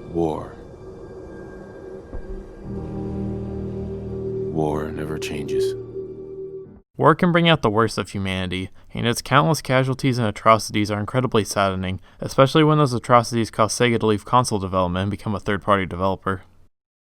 War. War never changes. War can bring out the worst of humanity, and its countless casualties and atrocities are incredibly saddening, especially when those atrocities cause Sega to leave console development and become a third-party developer.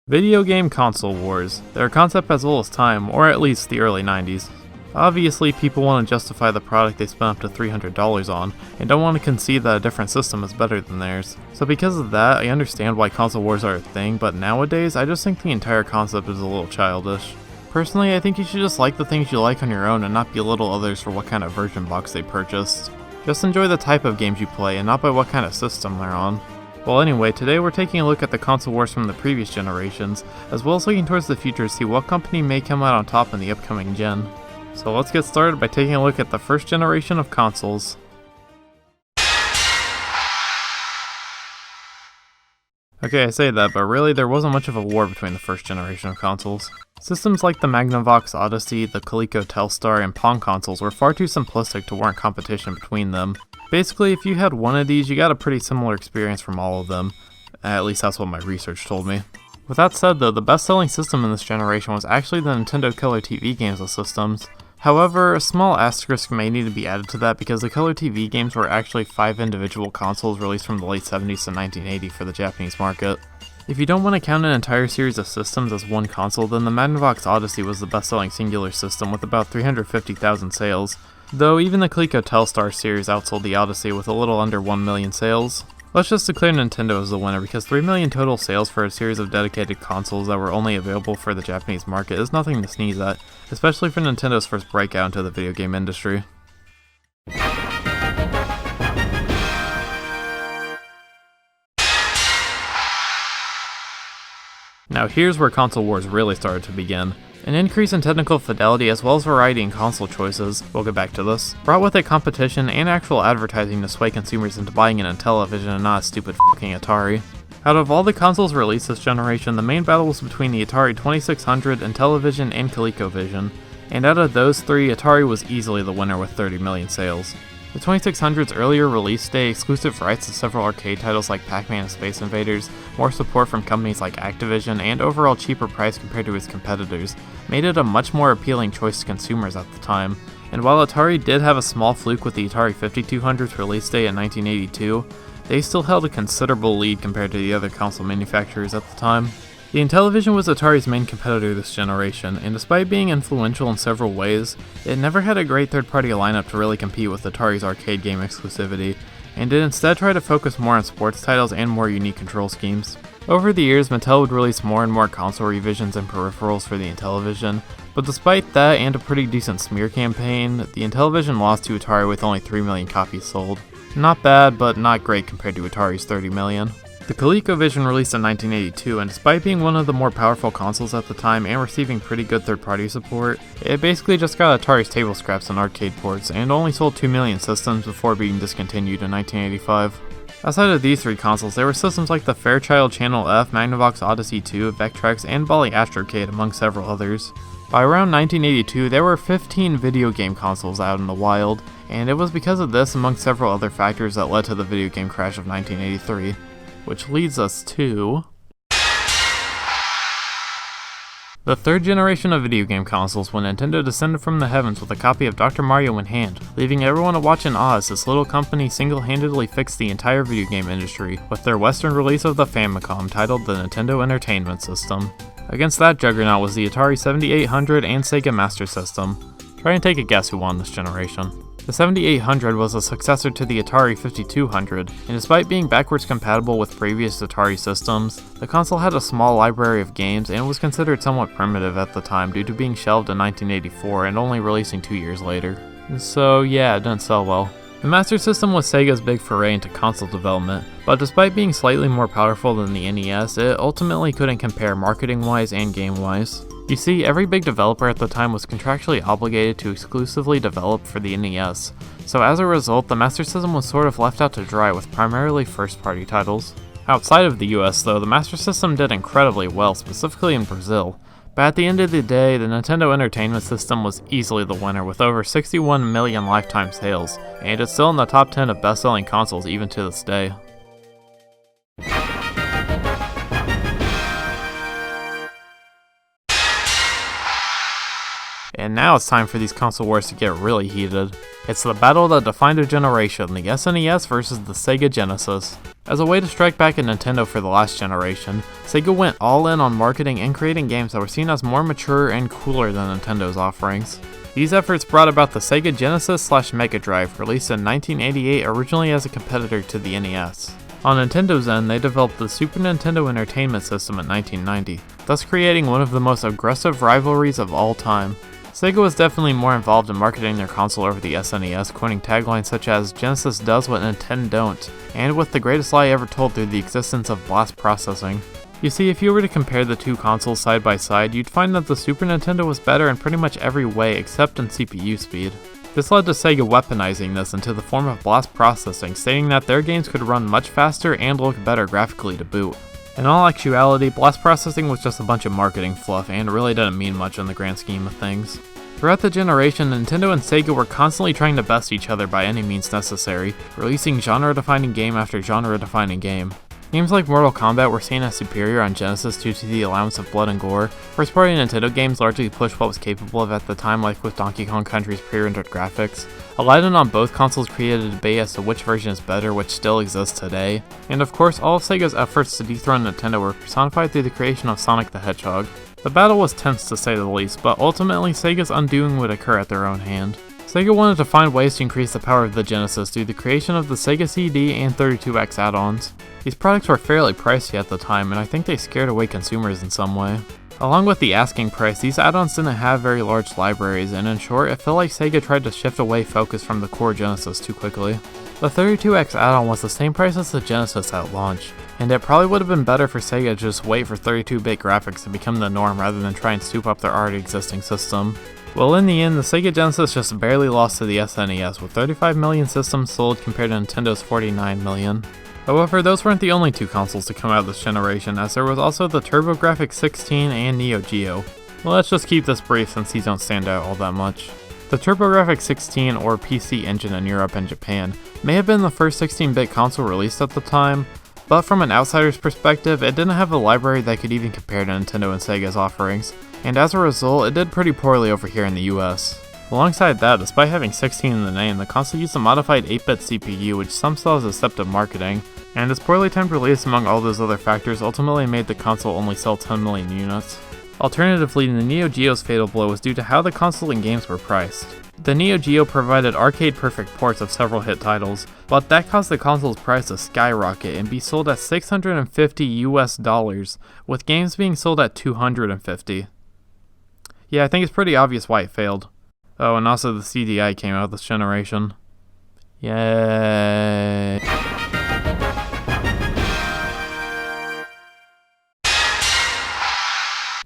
Video game console wars. They're a concept as old as time, or at least the early 90s. Obviously, people want to justify the product they spent up to $300 on, and don't want to concede that a different system is better than theirs. So because of that, I understand why console wars are a thing, but nowadays, I just think the entire concept is a little childish. Personally, I think you should just like the things you like on your own and not belittle others for what kind of version box they purchased. Just enjoy the type of games you play and not by what kind of system they're on. Well anyway, today we're taking a look at the console wars from the previous generations, as well as looking towards the future to see what company may come out on top in the upcoming gen. So let's get started by taking a look at the first generation of consoles. Okay, I say that, but really there wasn't much of a war between the first generation of consoles. Systems like the Magnavox Odyssey, the Coleco Telstar, and Pong consoles were far too simplistic to warrant competition between them. Basically, if you had one of these, you got a pretty similar experience from all of them. At least that's what my research told me. With that said though, the best-selling system in this generation was actually the Nintendo Color TV games of systems. However, a small asterisk may need to be added to that because the Color TV games were actually 5 individual consoles released from the late 70s to 1980 for the Japanese market. If you don't want to count an entire series of systems as one console, then the Magnavox Odyssey was the best-selling singular system with about 350,000 sales, though even the Coleco Telstar series outsold the Odyssey with a little under 1 million sales. Let's just declare Nintendo as the winner because 3 million total sales for a series of dedicated consoles that were only available for the Japanese market is nothing to sneeze at, especially for Nintendo's first breakout into the video game industry. Now here's where console wars really started to begin. An increase in technical fidelity as well as variety in console choices, we'll get back to this, brought with it competition and actual advertising to sway consumers into buying an Intellivision and not a stupid fucking Atari. Out of all the consoles released this generation, the main battle was between the Atari 2600, Intellivision, and ColecoVision, and out of those three, Atari was easily the winner with 30 million sales. The 2600's earlier release day, exclusive rights to several arcade titles like Pac-Man and Space Invaders, more support from companies like Activision, and overall cheaper price compared to its competitors, made it a much more appealing choice to consumers at the time. And while Atari did have a small fluke with the Atari 5200's release day in 1982, they still held a considerable lead compared to the other console manufacturers at the time. The Intellivision was Atari's main competitor this generation, and despite being influential in several ways, it never had a great third-party lineup to really compete with Atari's arcade game exclusivity, and did instead try to focus more on sports titles and more unique control schemes. Over the years, Mattel would release more and more console revisions and peripherals for the Intellivision, but despite that and a pretty decent smear campaign, the Intellivision lost to Atari with only 3 million copies sold. Not bad, but not great compared to Atari's 30 million. The ColecoVision released in 1982, and despite being one of the more powerful consoles at the time and receiving pretty good third-party support, it basically just got Atari's table scraps and arcade ports, and only sold 2 million systems before being discontinued in 1985. Outside of these three consoles, there were systems like the Fairchild Channel F, Magnavox Odyssey 2, Vectrex, and Bally Astrocade, among several others. By around 1982, there were 15 video game consoles out in the wild, and it was because of this, among several other factors, that led to the video game crash of 1983. Which leads us to the third generation of video game consoles, when Nintendo descended from the heavens with a copy of Dr. Mario in hand, leaving everyone to watch in awe as this little company single-handedly fixed the entire video game industry with their Western release of the Famicom titled the Nintendo Entertainment System. Against that juggernaut was the Atari 7800 and Sega Master System. Try and take a guess who won this generation. The 7800 was a successor to the Atari 5200, and despite being backwards compatible with previous Atari systems, the console had a small library of games and was considered somewhat primitive at the time due to being shelved in 1984 and only releasing 2 years later. So yeah, it didn't sell well. The Master System was Sega's big foray into console development, but despite being slightly more powerful than the NES, it ultimately couldn't compare marketing-wise and game-wise. You see, every big developer at the time was contractually obligated to exclusively develop for the NES, so as a result, the Master System was sort of left out to dry with primarily first-party titles. Outside of the US though, the Master System did incredibly well, specifically in Brazil, but at the end of the day, the Nintendo Entertainment System was easily the winner with over 61 million lifetime sales, and it's still in the top 10 of best-selling consoles even to this day. And now it's time for these console wars to get really heated. It's the battle that defined a generation, the SNES versus the Sega Genesis. As a way to strike back at Nintendo for the last generation, Sega went all in on marketing and creating games that were seen as more mature and cooler than Nintendo's offerings. These efforts brought about the Sega Genesis/Mega Drive, released in 1988 originally as a competitor to the NES. On Nintendo's end, they developed the Super Nintendo Entertainment System in 1990, thus creating one of the most aggressive rivalries of all time. Sega was definitely more involved in marketing their console over the SNES, coining taglines such as "Genesis does what nintendon't," and "with the greatest lie ever told through the existence of blast processing." You see, if you were to compare the two consoles side by side, you'd find that the Super Nintendo was better in pretty much every way except in CPU speed. This led to Sega weaponizing this into the form of blast processing, stating that their games could run much faster and look better graphically to boot. In all actuality, blast processing was just a bunch of marketing fluff, and it really didn't mean much in the grand scheme of things. Throughout the generation, Nintendo and Sega were constantly trying to best each other by any means necessary, releasing genre-defining game after genre-defining game. Games like Mortal Kombat were seen as superior on Genesis due to the allowance of blood and gore. First-party Nintendo games largely pushed what was capable of at the time, like with Donkey Kong Country's pre-rendered graphics. Aladdin on both consoles created a debate as to which version is better, which still exists today. And of course, all of Sega's efforts to dethrone Nintendo were personified through the creation of Sonic the Hedgehog. The battle was tense to say the least, but ultimately Sega's undoing would occur at their own hand. Sega wanted to find ways to increase the power of the Genesis through the creation of the Sega CD and 32X add-ons. These products were fairly pricey at the time, and I think they scared away consumers in some way. Along with the asking price, these add-ons didn't have very large libraries, and in short, it felt like Sega tried to shift away focus from the core Genesis too quickly. The 32X add-on was the same price as the Genesis at launch, and it probably would have been better for Sega to just wait for 32-bit graphics to become the norm rather than try and soup up their already existing system. Well, in the end, the Sega Genesis just barely lost to the SNES, with 35 million systems sold compared to Nintendo's 49 million. However, those weren't the only two consoles to come out this generation, as there was also the TurboGrafx-16 and Neo Geo. Well, let's just keep this brief since these don't stand out all that much. The TurboGrafx-16, or PC Engine in Europe and Japan, may have been the first 16-bit console released at the time, but from an outsider's perspective, it didn't have a library that could even compare to Nintendo and Sega's offerings, and as a result, it did pretty poorly over here in the US. Alongside that, despite having 16 in the name, the console used a modified 8-bit CPU, which some saw as deceptive marketing, and its poorly timed release among all those other factors ultimately made the console only sell 10 million units. Alternatively, the Neo Geo's fatal blow was due to how the console and games were priced. The Neo Geo provided arcade-perfect ports of several hit titles, but that caused the console's price to skyrocket and be sold at $650 US, with games being sold at $250. Yeah, I think it's pretty obvious why it failed. Oh, and also the CDI came out this generation. Yay!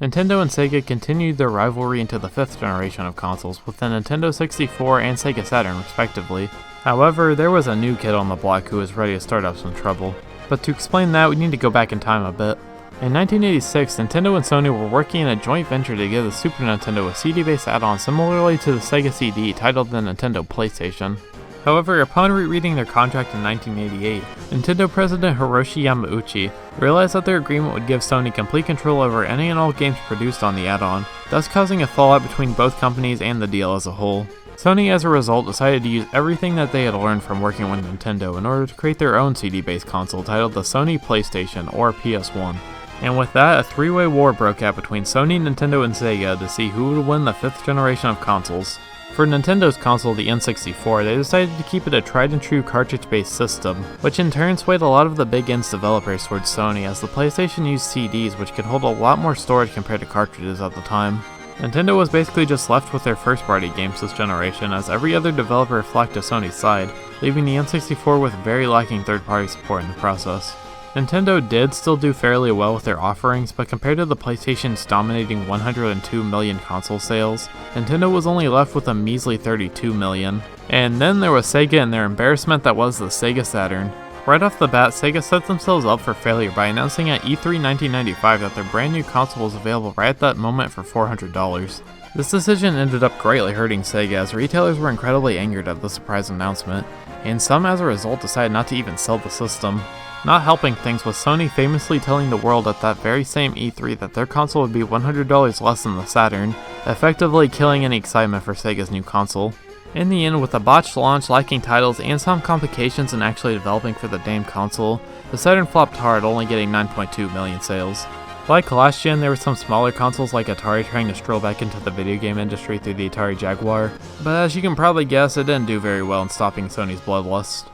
Nintendo and Sega continued their rivalry into the 5th generation of consoles, with the Nintendo 64 and Sega Saturn respectively. However, there was a new kid on the block who was ready to start up some trouble. But to explain that, we need to go back in time a bit. In 1986, Nintendo and Sony were working in a joint venture to give the Super Nintendo a CD-based add-on similarly to the Sega CD titled the Nintendo PlayStation. However, upon rereading their contract in 1988, Nintendo President Hiroshi Yamauchi realized that their agreement would give Sony complete control over any and all games produced on the add-on, thus causing a fallout between both companies and the deal as a whole. Sony, as a result, decided to use everything that they had learned from working with Nintendo in order to create their own CD-based console titled the Sony PlayStation, or PS1. And with that, a three-way war broke out between Sony, Nintendo, and Sega to see who would win the 5th generation of consoles. For Nintendo's console, the N64, they decided to keep it a tried-and-true cartridge-based system, which in turn swayed a lot of the big N's developers towards Sony, as the PlayStation used CDs, which could hold a lot more storage compared to cartridges at the time. Nintendo was basically just left with their first-party games this generation, as every other developer flocked to Sony's side, leaving the N64 with very lacking third-party support in the process. Nintendo did still do fairly well with their offerings, but compared to the PlayStation's dominating 102 million console sales, Nintendo was only left with a measly 32 million. And then there was Sega and their embarrassment that was the Sega Saturn. Right off the bat, Sega set themselves up for failure by announcing at E3 1995 that their brand new console was available right at that moment for $400. This decision ended up greatly hurting Sega, as retailers were incredibly angered at the surprise announcement, and some as a result decided not to even sell the system. Not helping things was Sony famously telling the world at that very same E3 that their console would be $100 less than the Saturn, effectively killing any excitement for Sega's new console. In the end, with a botched launch, lacking titles, and some complications in actually developing for the damn console, the Saturn flopped hard, only getting 9.2 million sales. Like last gen, there were some smaller consoles like Atari trying to stroll back into the video game industry through the Atari Jaguar, but as you can probably guess, it didn't do very well in stopping Sony's bloodlust.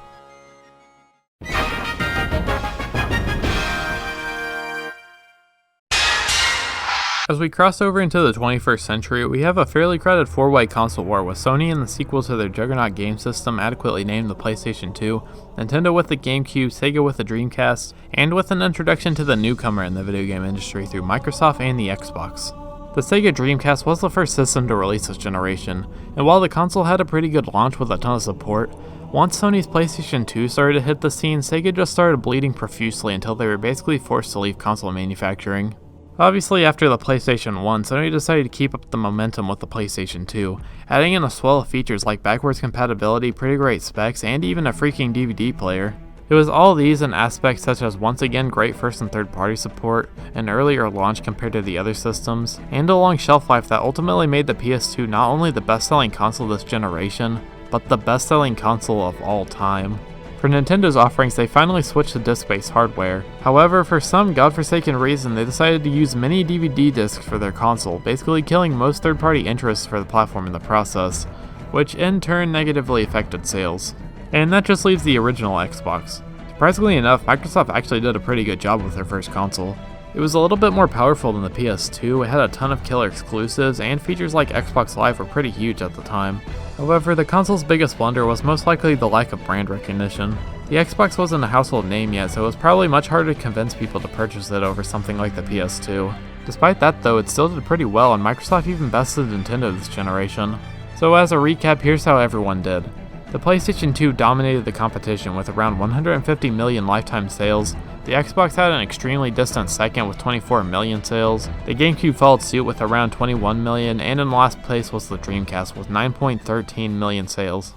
As we cross over into the 21st century, we have a fairly crowded four-way console war with Sony and the sequel to their juggernaut game system adequately named the PlayStation 2, Nintendo with the GameCube, Sega with the Dreamcast, and with an introduction to the newcomer in the video game industry through Microsoft and the Xbox. The Sega Dreamcast was the first system to release this generation, and while the console had a pretty good launch with a ton of support, once Sony's PlayStation 2 started to hit the scene, Sega just started bleeding profusely until they were basically forced to leave console manufacturing. Obviously, after the PlayStation 1, Sony decided to keep up the momentum with the PlayStation 2, adding in a swell of features like backwards compatibility, pretty great specs, and even a freaking DVD player. It was all these and aspects such as once again great first and third party support, an earlier launch compared to the other systems, and a long shelf life that ultimately made the PS2 not only the best selling console this generation, but the best selling console of all time. For Nintendo's offerings, they finally switched to disc-based hardware. However, for some godforsaken reason, they decided to use mini DVD discs for their console, basically killing most third-party interests for the platform in the process, which in turn negatively affected sales. And that just leaves the original Xbox. Surprisingly enough, Microsoft actually did a pretty good job with their first console. It was a little bit more powerful than the PS2, it had a ton of killer exclusives, and features like Xbox Live were pretty huge at the time. However, the console's biggest blunder was most likely the lack of brand recognition. The Xbox wasn't a household name yet, so it was probably much harder to convince people to purchase it over something like the PS2. Despite that though, it still did pretty well, and Microsoft even bested Nintendo this generation. So as a recap, here's how everyone did. The PlayStation 2 dominated the competition with around 150 million lifetime sales, the Xbox had an extremely distant second with 24 million sales, the GameCube followed suit with around 21 million, and in last place was the Dreamcast with 9.13 million sales.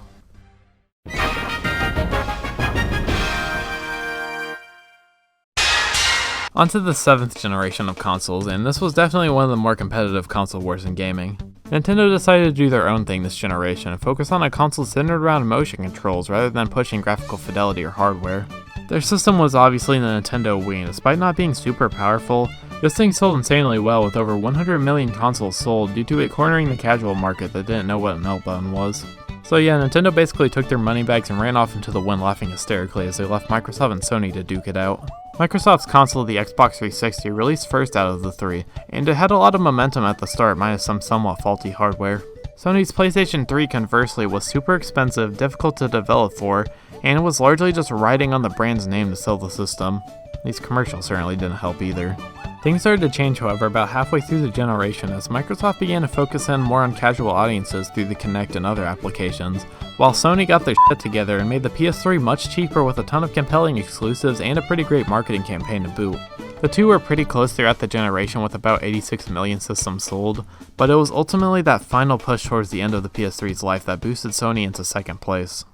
Onto the 7th generation of consoles, and this was definitely one of the more competitive console wars in gaming. Nintendo decided to do their own thing this generation and focus on a console centered around motion controls rather than pushing graphical fidelity or hardware. Their system was obviously the Nintendo Wii, and despite not being super powerful, this thing sold insanely well with over 100 million consoles sold due to it cornering the casual market that didn't know what an L button was. So yeah, Nintendo basically took their money bags and ran off into the wind laughing hysterically as they left Microsoft and Sony to duke it out. Microsoft's console, the Xbox 360, released first out of the three, and it had a lot of momentum at the start minus some somewhat faulty hardware. Sony's PlayStation 3 conversely was super expensive, difficult to develop for, and was largely just riding on the brand's name to sell the system. These commercials certainly didn't help either. Things started to change, however, about halfway through the generation as Microsoft began to focus in more on casual audiences through the Kinect and other applications, while Sony got their shit together and made the PS3 much cheaper with a ton of compelling exclusives and a pretty great marketing campaign to boot. The two were pretty close throughout the generation with about 86 million systems sold, but it was ultimately that final push towards the end of the PS3's life that boosted Sony into second place.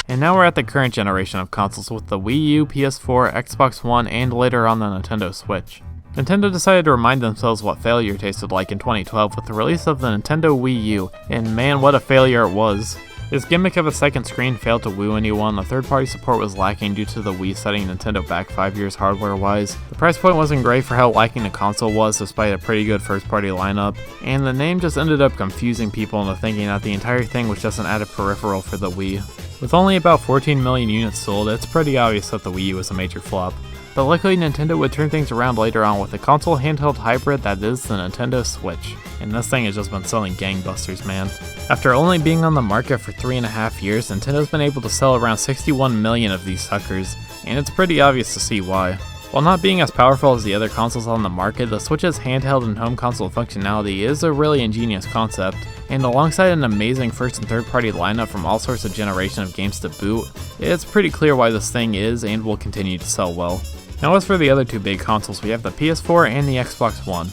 And now we're at the current generation of consoles with the Wii U, PS4, Xbox One, and later on the Nintendo Switch. Nintendo decided to remind themselves what failure tasted like in 2012 with the release of the Nintendo Wii U, and man, what a failure it was. Its gimmick of a second screen failed to woo anyone, the third-party support was lacking due to the Wii setting Nintendo back 5 years hardware-wise, the price point wasn't great for how lacking the console was despite a pretty good first-party lineup, and the name just ended up confusing people into thinking that the entire thing was just an added peripheral for the Wii. With only about 14 million units sold, it's pretty obvious that the Wii U was a major flop. But luckily Nintendo would turn things around later on with a console handheld hybrid that is the Nintendo Switch, and this thing has just been selling gangbusters, man. After only being on the market for 3.5 years, Nintendo's been able to sell around 61 million of these suckers, and it's pretty obvious to see why. While not being as powerful as the other consoles on the market, the Switch's handheld and home console functionality is a really ingenious concept, and alongside an amazing first and third party lineup from all sorts of generation of games to boot, it's pretty clear why this thing is and will continue to sell well. Now as for the other two big consoles, we have the PS4 and the Xbox One.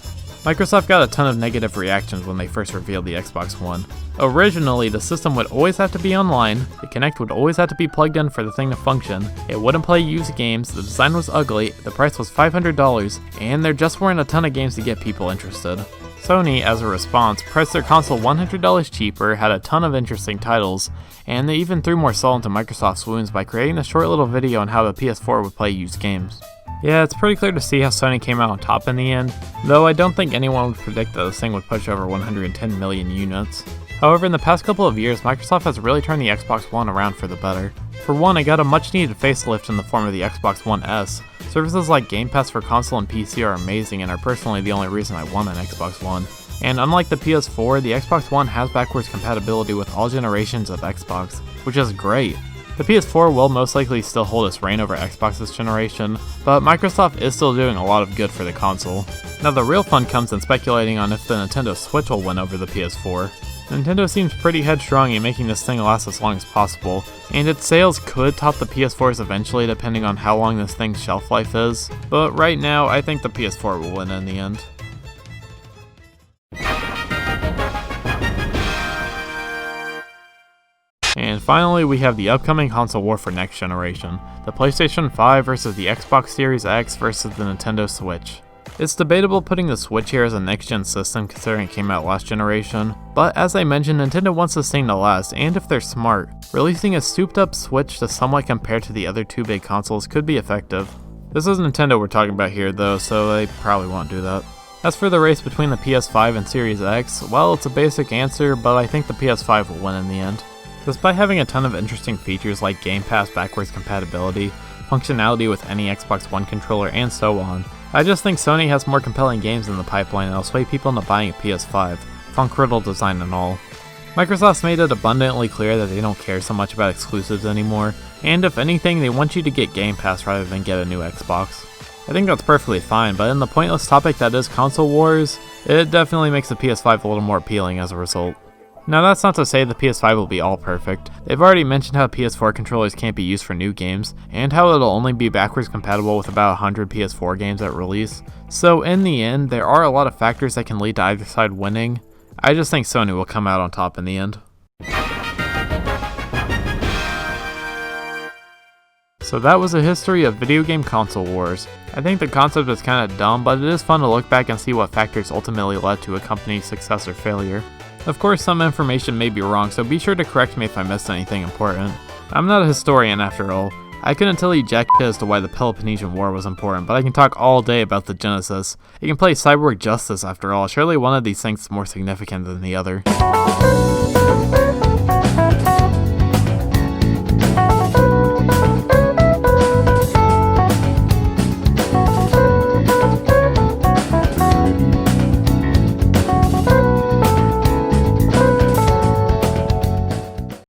Microsoft got a ton of negative reactions when they first revealed the Xbox One. Originally, the system would always have to be online, the Kinect would always have to be plugged in for the thing to function, it wouldn't play used games, the design was ugly, the price was $500, and there just weren't a ton of games to get people interested. Sony, as a response, priced their console $100 cheaper, had a ton of interesting titles, and they even threw more salt into Microsoft's wounds by creating a short little video on how the PS4 would play used games. Yeah, it's pretty clear to see how Sony came out on top in the end, though I don't think anyone would predict that this thing would push over 110 million units. However, in the past couple of years, Microsoft has really turned the Xbox One around for the better. For one, it got a much needed facelift in the form of the Xbox One S. Services like Game Pass for console and PC are amazing and are personally the only reason I want an Xbox One. And unlike the PS4, the Xbox One has backwards compatibility with all generations of Xbox, which is great. The PS4 will most likely still hold its reign over Xbox this generation, but Microsoft is still doing a lot of good for the console. Now the real fun comes in speculating on if the Nintendo Switch will win over the PS4. Nintendo seems pretty headstrong in making this thing last as long as possible, and its sales could top the PS4's eventually depending on how long this thing's shelf life is, but right now I think the PS4 will win in the end. And finally, we have the upcoming console war for next generation, the PlayStation 5 versus the Xbox Series X versus the Nintendo Switch. It's debatable putting the Switch here as a next-gen system considering it came out last generation, but as I mentioned, Nintendo wants this thing to last, and if they're smart, releasing a souped-up Switch to somewhat compare to the other two big consoles could be effective. This is Nintendo we're talking about here though, so they probably won't do that. As for the race between the PS5 and Series X, well, it's a basic answer, but I think the PS5 will win in the end. Despite having a ton of interesting features like Game Pass backwards compatibility, functionality with any Xbox One controller, and so on, I just think Sony has more compelling games in the pipeline that'll sway people into buying a PS5, funk-riddled design and all. Microsoft's made it abundantly clear that they don't care so much about exclusives anymore, and if anything, they want you to get Game Pass rather than get a new Xbox. I think that's perfectly fine, but in the pointless topic that is console wars, it definitely makes the PS5 a little more appealing as a result. Now that's not to say the PS5 will be all perfect. They've already mentioned how PS4 controllers can't be used for new games, and how it'll only be backwards compatible with about 100 PS4 games at release. So in the end, there are a lot of factors that can lead to either side winning. I just think Sony will come out on top in the end. So that was a history of video game console wars. I think the concept is kinda dumb, but it is fun to look back and see what factors ultimately led to a company's success or failure. Of course, some information may be wrong, so be sure to correct me if I missed anything important. I'm not a historian after all. I couldn't tell you jack shit as to why the Peloponnesian War was important, but I can talk all day about the Genesis. It can play Cyborg Justice after all, surely one of these things is more significant than the other.